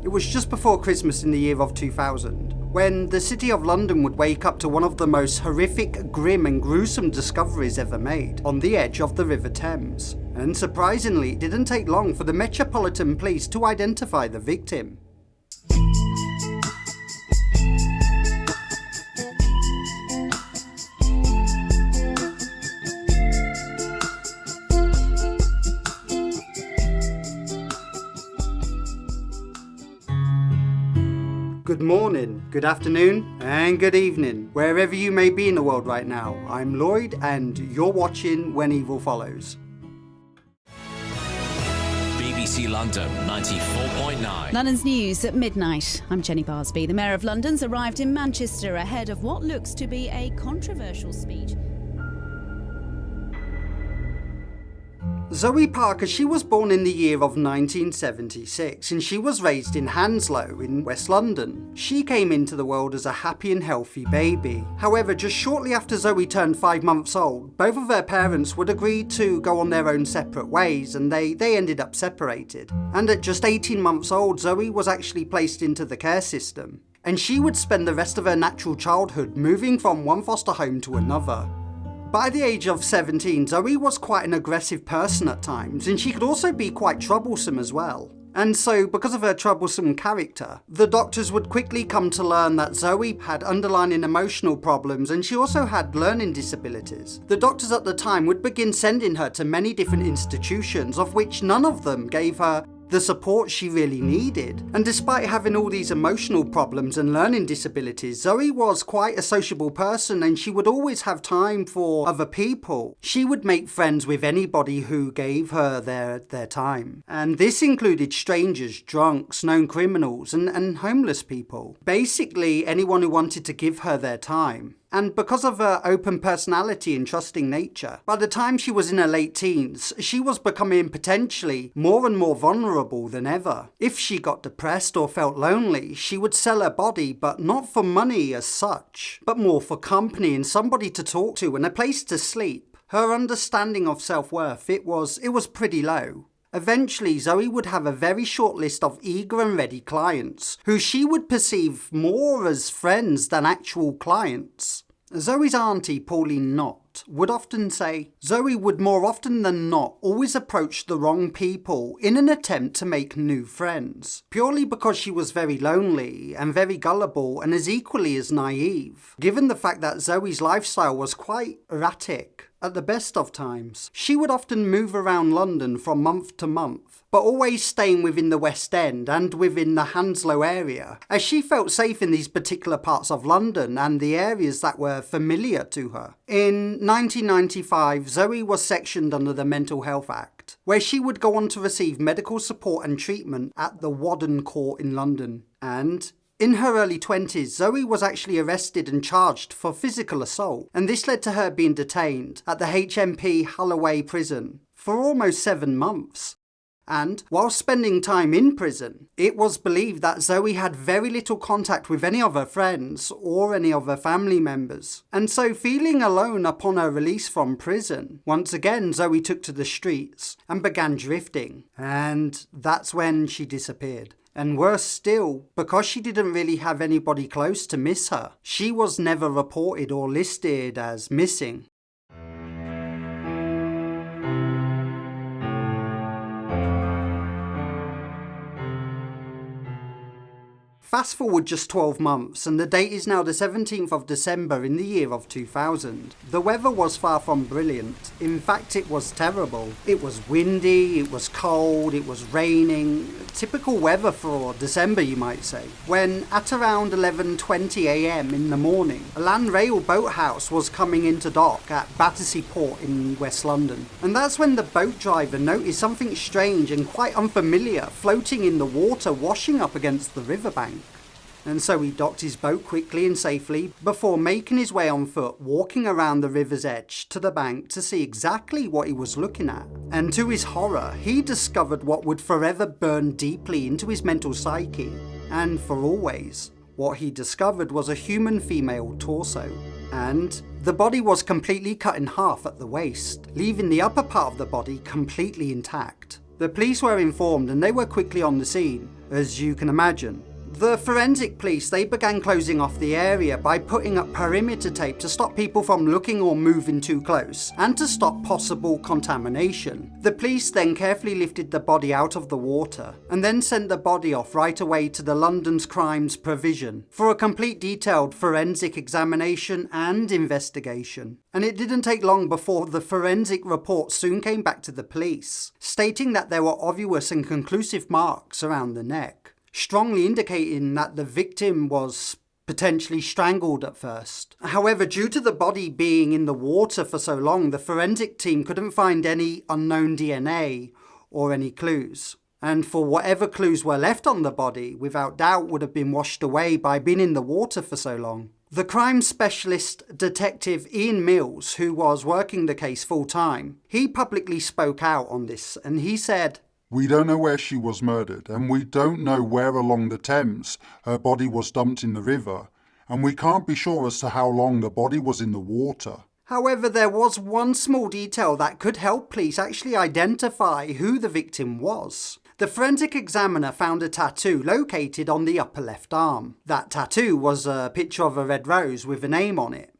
It was just before Christmas in the year of 2000, when the City of London would wake up to one of the most horrific, grim and gruesome discoveries ever made, on the edge of the River Thames. And surprisingly, it didn't take long for the Metropolitan Police to identify the victim. Good morning, good afternoon, and good evening, wherever you may be in the world right now. I'm Lloyd, and you're watching When Evil Follows. BBC London 94.9. London's news at midnight. I'm Jenny Barsby. The Mayor of London's arrived in Manchester ahead of what looks to be a controversial speech. ZOE Parker, she was born in the year of 1976 and she was raised in Hounslow in West London. She came into the world as a happy and healthy baby. However, just shortly after ZOE turned 5 months old, both of her parents would agree to go on their own separate ways and they ended up separated. And at just 18 months old, ZOE was actually placed into the care system. And she would spend the rest of her natural childhood moving from one foster home to another. By the age of 17, ZOE was quite an aggressive person at times, and she could also be quite troublesome as well. And so, because of her troublesome character, the doctors would quickly come to learn that ZOE had underlying emotional problems and she also had learning disabilities. The doctors at the time would begin sending her to many different institutions, of which none of them gave her the support she really needed. And despite having all these emotional problems and learning disabilities, ZOE was quite a sociable person and she would always have time for other people. She would make friends with anybody who gave her their time. And this included strangers, drunks, known criminals and homeless people. Basically anyone who wanted to give her their time. And because of her open personality and trusting nature, by the time she was in her late teens, she was becoming potentially more and more vulnerable than ever. If she got depressed or felt lonely, she would sell her body, but not for money as such, but more for company and somebody to talk to and a place to sleep. Her understanding of self-worth, it was pretty low. Eventually, ZOE would have a very short list of eager and ready clients, who she would perceive more as friends than actual clients. ZOE's auntie, Pauline Knott, would often say, ZOE would more often than not always approach the wrong people in an attempt to make new friends, purely because she was very lonely and very gullible and as equally as naive, given the fact that ZOE's lifestyle was quite erratic. At the best of times, she would often move around London from month to month, but always staying within the West End and within the Hounslow area, as she felt safe in these particular parts of London and the areas that were familiar to her. In 1995, ZOE was sectioned under the Mental Health Act, where she would go on to receive medical support and treatment at the Wadden Court in London. And in her early 20s, ZOE was actually arrested and charged for physical assault, and this led to her being detained at the HMP Holloway prison for almost 7 months. And while spending time in prison, it was believed that ZOE had very little contact with any of her friends or any of her family members. And so, feeling alone upon her release from prison, once again ZOE took to the streets and began drifting. And that's when she disappeared. And worse still, because she didn't really have anybody close to miss her, she was never reported or listed as missing. Fast forward just 12 months and the date is now the 17th of December in the year of 2000. The weather was far from brilliant. In fact, it was terrible. It was windy, it was cold, it was raining. Typical weather for December, you might say. When at around 11:20 a.m. in the morning, a land rail boathouse was coming into dock at Battersea Port in West London. And that's when the boat driver noticed something strange and quite unfamiliar floating in the water, washing up against the riverbank. And so he docked his boat quickly and safely before making his way on foot, walking around the river's edge to the bank to see exactly what he was looking at. And to his horror, he discovered what would forever burn deeply into his mental psyche, and for always. What he discovered was a human female torso, and the body was completely cut in half at the waist, leaving the upper part of the body completely intact. The police were informed and they were quickly on the scene, as you can imagine. The forensic police, they began closing off the area by putting up perimeter tape to stop people from looking or moving too close, and to stop possible contamination. The police then carefully lifted the body out of the water, and then sent the body off right away to the London's Crimes Provision for a complete detailed forensic examination and investigation. And it didn't take long before the forensic report soon came back to the police, stating that there were obvious and conclusive marks around the neck, strongly indicating that the victim was potentially strangled at first. However, due to the body being in the water for so long, the forensic team couldn't find any unknown DNA or any clues. And for whatever clues were left on the body, without doubt would have been washed away by being in the water for so long. The crime specialist detective Ian Mills, who was working the case full time, he publicly spoke out on this, and he said, "We don't know where she was murdered, and we don't know where along the Thames her body was dumped in the river, and we can't be sure as to how long the body was in the water." However, there was one small detail that could help police actually identify who the victim was. The forensic examiner found a tattoo located on the upper left arm. That tattoo was a picture of a red rose with a name on it.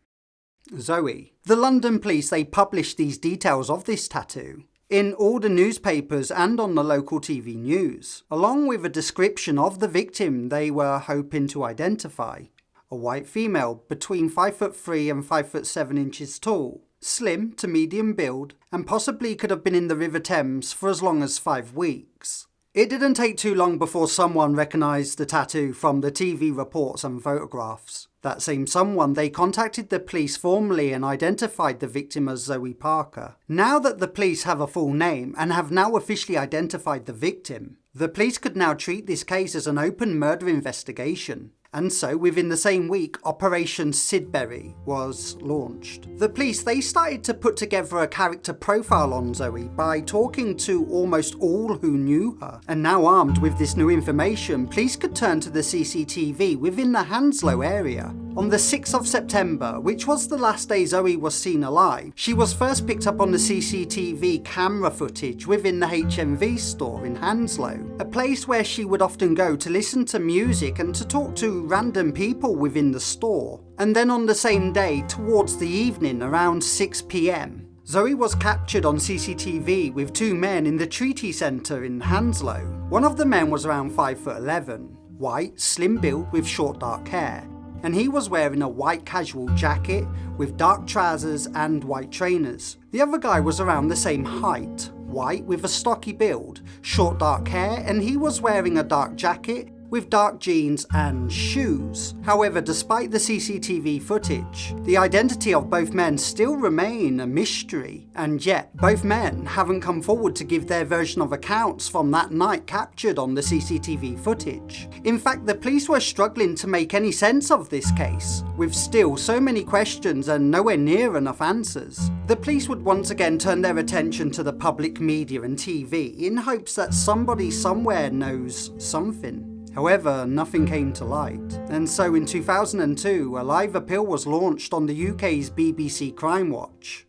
Zoe. The London police, they published these details of this tattoo in all the newspapers and on the local TV news, along with a description of the victim they were hoping to identify. A white female between 5'3" and 5'7" inches tall, slim to medium build, and possibly could have been in the River Thames for as long as 5 weeks. It didn't take too long before someone recognised the tattoo from the TV reports and photographs. That same someone, they contacted the police formally and identified the victim as ZOE Parker. Now that the police have a full name and have now officially identified the victim, the police could now treat this case as an open murder investigation. And so, within the same week, Operation Sidbury was launched. The police, they started to put together a character profile on Zoe by talking to almost all who knew her. And now armed with this new information, police could turn to the CCTV within the Hounslow area. On the 6th of September, which was the last day Zoe was seen alive, she was first picked up on the CCTV camera footage within the HMV store in Hounslow, a place where she would often go to listen to music and to talk to random people within the store. And then on the same day, towards the evening around 6 PM, Zoe was captured on CCTV with 2 men in the Treaty Centre in Hounslow. One of the men was around 5'11", white, slim build with short dark hair, and he was wearing a white casual jacket with dark trousers and white trainers. The other guy was around the same height, white with a stocky build, short dark hair, and he was wearing a dark jacket with dark jeans and shoes. However, despite the CCTV footage, the identity of both men still remain a mystery, and yet both men haven't come forward to give their version of accounts from that night captured on the CCTV footage. In fact, the police were struggling to make any sense of this case, with still so many questions and nowhere near enough answers. The police would once again turn their attention to the public media and TV in hopes that somebody somewhere knows something. However, nothing came to light. And so in 2002, a live appeal was launched on the UK's BBC Crime Watch.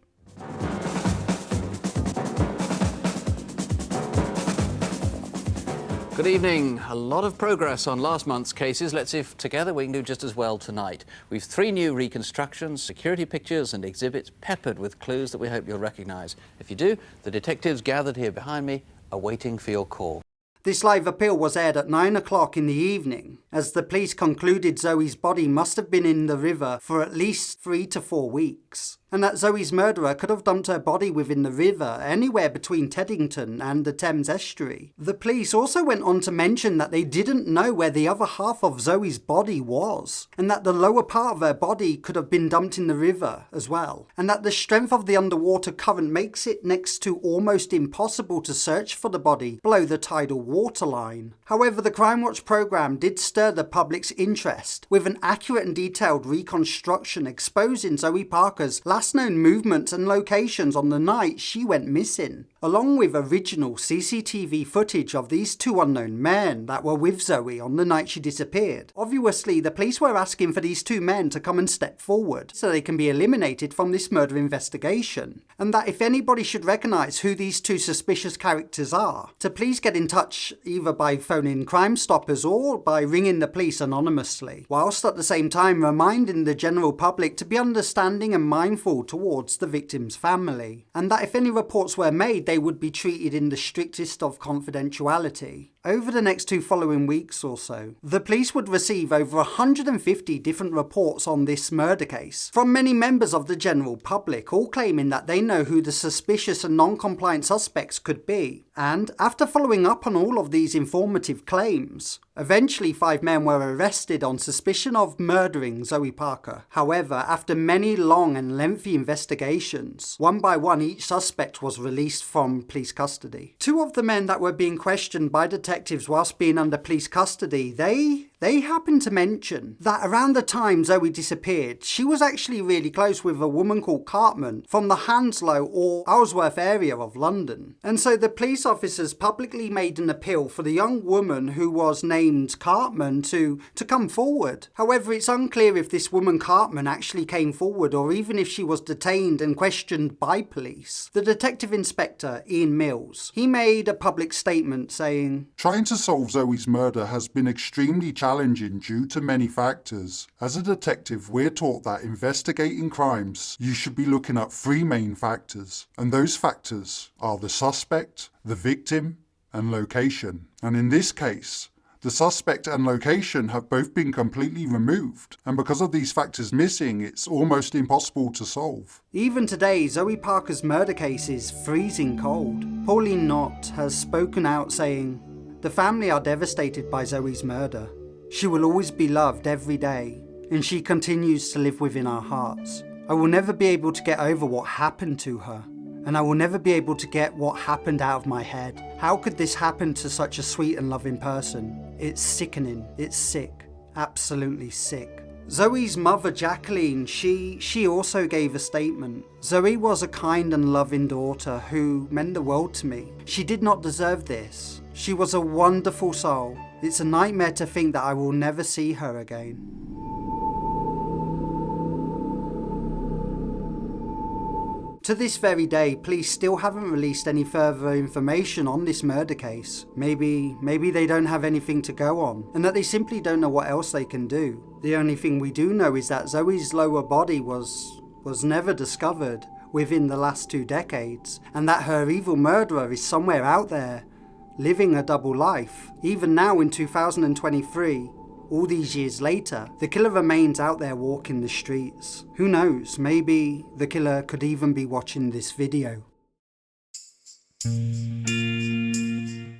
Good evening. A lot of progress on last month's cases. Let's see if together we can do just as well tonight. We've 3 new reconstructions, security pictures and exhibits peppered with clues that we hope you'll recognise. If you do, the detectives gathered here behind me are waiting for your call. This live appeal was aired at 9 o'clock in the evening, as the police concluded Zoe's body must have been in the river for at least 3 to 4 weeks, and that Zoe's murderer could have dumped her body within the river anywhere between Teddington and the Thames estuary. The police also went on to mention that they didn't know where the other half of Zoe's body was, and that the lower part of her body could have been dumped in the river as well, and that the strength of the underwater current makes it next to almost impossible to search for the body below the tidal waterline. However, the Crime Watch programme did stir the public's interest with an accurate and detailed reconstruction exposing Zoe Parker's last known movements and locations on the night she went missing. along with original CCTV footage of these two unknown men that were with Zoe on the night she disappeared. Obviously, the police were asking for these two men to come and step forward so they can be eliminated from this murder investigation, and that if anybody should recognise who these two suspicious characters are, to please get in touch either by phoning Crime Stoppers or by ringing the police anonymously, whilst at the same time reminding the general public to be understanding and mindful towards the victim's family, and that if any reports were made, they would be treated in the strictest of confidentiality. Over the next 2 following weeks or so, the police would receive over 150 different reports on this murder case from many members of the general public, all claiming that they know who the suspicious and non-compliant suspects could be. And after following up on all of these informative claims, eventually 5 men were arrested on suspicion of murdering Zoe Parker. However, after many long and lengthy investigations, one by one each suspect was released from police custody. 2 of the men that were being questioned by detectives whilst being under police custody, they happened to mention that around the time Zoe disappeared, she was actually really close with a woman called Cartman from the Hounslow or Ellsworth area of London. And so the police officers publicly made an appeal for the young woman who was named Cartman to come forward. However, it's unclear if this woman Cartman actually came forward or even if she was detained and questioned by police. The detective inspector, Ian Mills, he made a public statement saying, "Trying to solve Zoe's murder has been extremely challenging due to many factors. As a detective, we're taught that investigating crimes, you should be looking at 3 main factors, and those factors are the suspect, the victim, and location. And in this case, the suspect and location have both been completely removed, and because of these factors missing, it's almost impossible to solve." Even today, Zoe Parker's murder case is freezing cold. Pauline Knott has spoken out saying, "The family are devastated by Zoe's murder. She will always be loved every day, and she continues to live within our hearts. I will never be able to get over what happened to her, and I will never be able to get what happened out of my head. How could this happen to such a sweet and loving person? It's sickening. It's sick. Absolutely sick." Zoe's mother, Jacqueline, she also gave a statement. "Zoe was a kind and loving daughter who meant the world to me. She did not deserve this. She was a wonderful soul. It's a nightmare to think that I will never see her again." To this very day, police still haven't released any further information on this murder case. Maybe they don't have anything to go on, and that they simply don't know what else they can do. The only thing we do know is that Zoe's lower body was never discovered within the last 2 decades, and that her evil murderer is somewhere out there, living a double life. Even now in 2023, all these years later, the killer remains out there walking the streets. Who knows, maybe the killer could even be watching this video.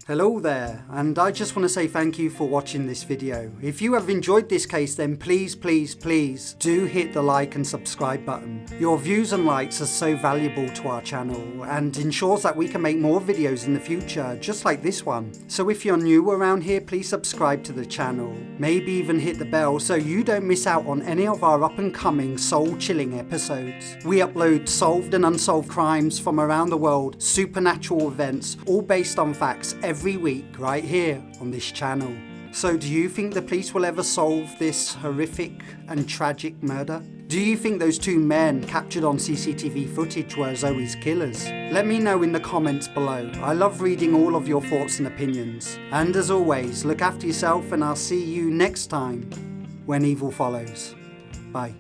Hello there, and I just want to say thank you for watching this video. If you have enjoyed this case, then please do hit the like and subscribe button. Your views and likes are so valuable to our channel and ensures that we can make more videos in the future just like this one. So if you're new around here, please subscribe to the channel. Maybe even hit the bell so you don't miss out on any of our up and coming soul chilling episodes. We upload solved and unsolved crimes from around the world, supernatural events, all based on facts every week right here on this channel. So do you think the police will ever solve this horrific and tragic murder? Do you think those 2 men captured on CCTV footage were Zoe's killers? Let me know in the comments below. I love reading all of your thoughts and opinions. And as always, look after yourself, and I'll see you next time when evil follows. Bye.